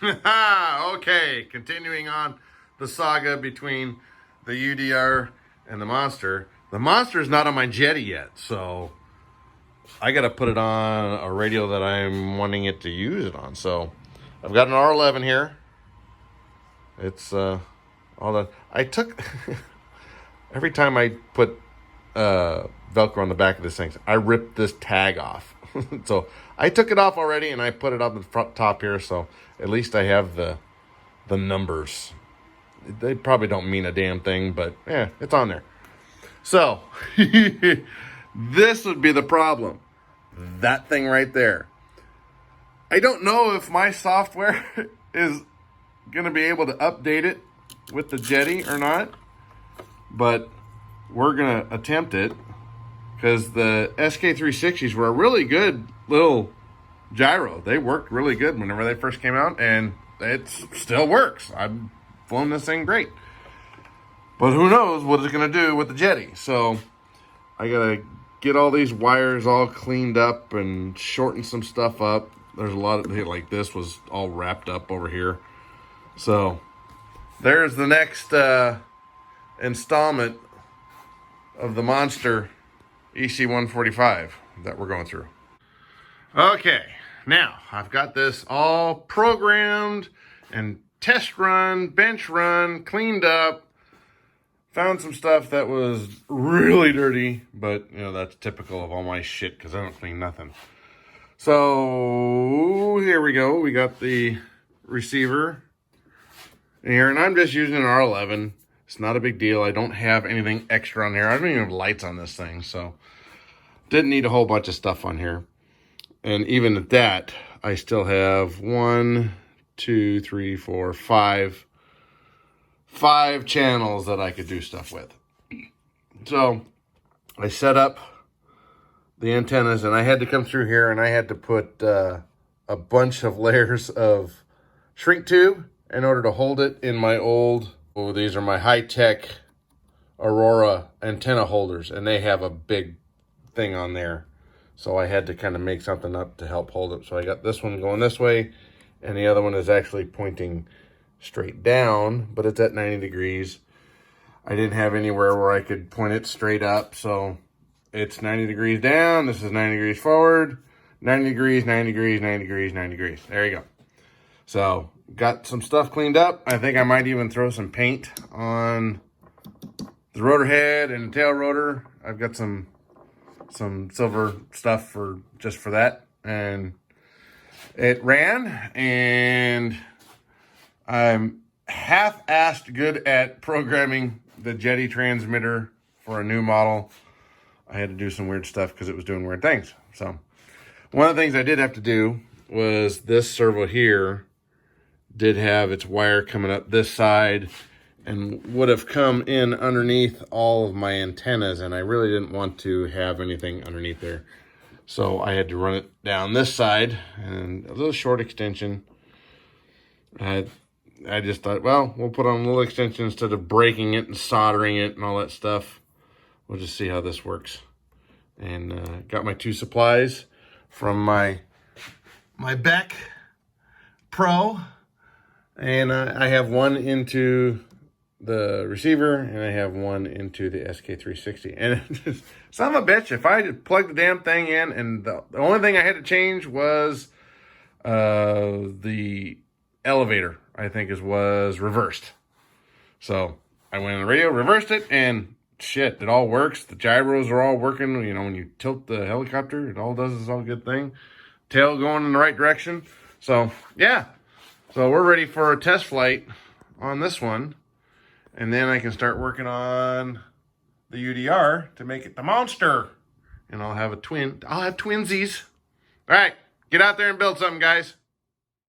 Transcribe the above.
Okay, continuing on the saga between the UDR and the Monster. The Monster is not on my Jeti yet, so I got to put it on a radio that I'm wanting it to use it on. So I've got an R11 here. It's all the I took every time I put Velcro on the back of this thing, I ripped this tag off. So I took it off already and I put it up the front top here, so at least I have the numbers. They probably don't mean a damn thing, but yeah, it's on there. So this would be the problem. That thing right there. I don't know if my software is going to be able to update it with the Jeti or not, but we're going to attempt it because the SK360s were a really good little gyro. They worked really good whenever they first came out, and it still works. I've flown this thing great. But who knows what it's going to do with the Jeti. So I got to get all these wires all cleaned up and shorten some stuff up. There's a lot of, like this was all wrapped up over here. So there's the next installment of the Monster EC145 that we're going through. Okay, now I've got this all programmed and test run, bench run, cleaned up. Found some stuff that was really dirty, but you know, that's typical of all my shit because I don't clean nothing. So here we go. We got the receiver in here, and I'm just using an R11. It's not a big deal. I don't have anything extra on here. I don't even have lights on this thing, so didn't need a whole bunch of stuff on here. And even at that, I still have 1, 2, 3, 4, 5 channels that I could do stuff with. So I set up the antennas, and I had to come through here and I had to put a bunch of layers of shrink tube in order to hold it in my old, oh, these are my high-tech Aurora antenna holders, and they have a big thing on there. So I had to kind of make something up to help hold it. So I got this one going this way, and the other one is actually pointing straight down, but it's at 90 degrees. I didn't have anywhere where I could point it straight up, so it's 90 degrees down. This is 90 degrees forward, 90 degrees, 90 degrees, 90 degrees, 90 degrees. There you go. So got some stuff cleaned up. I think I might even throw some paint on the rotor head and the tail rotor. I've got some silver stuff for just for that, and it ran, and I'm half-assed good at programming the Jeti transmitter for a new model. I had to do some weird stuff because it was doing weird things. So one of the things I did have to do was this servo here did have its wire coming up this side and would have come in underneath all of my antennas, and I really didn't want to have anything underneath there. So I had to run it down this side, and a little short extension. I just thought, well, we'll put on a little extension instead of breaking it and soldering it and all that stuff. We'll just see how this works. And got my 2 supplies from my Beck Pro. And I have one into the receiver, and I have one into the SK360. And son of a bitch, if I just plugged the damn thing in, and the only thing I had to change was the elevator, I think was reversed. So I went on the radio, reversed it, and shit, it all works. The gyros are all working. You know, when you tilt the helicopter, it all does this all good thing. Tail going in the right direction. So yeah, so we're ready for a test flight on this one. And then I can start working on the UDR to make it the Monster. And I'll have twinsies. All right, get out there and build something, guys.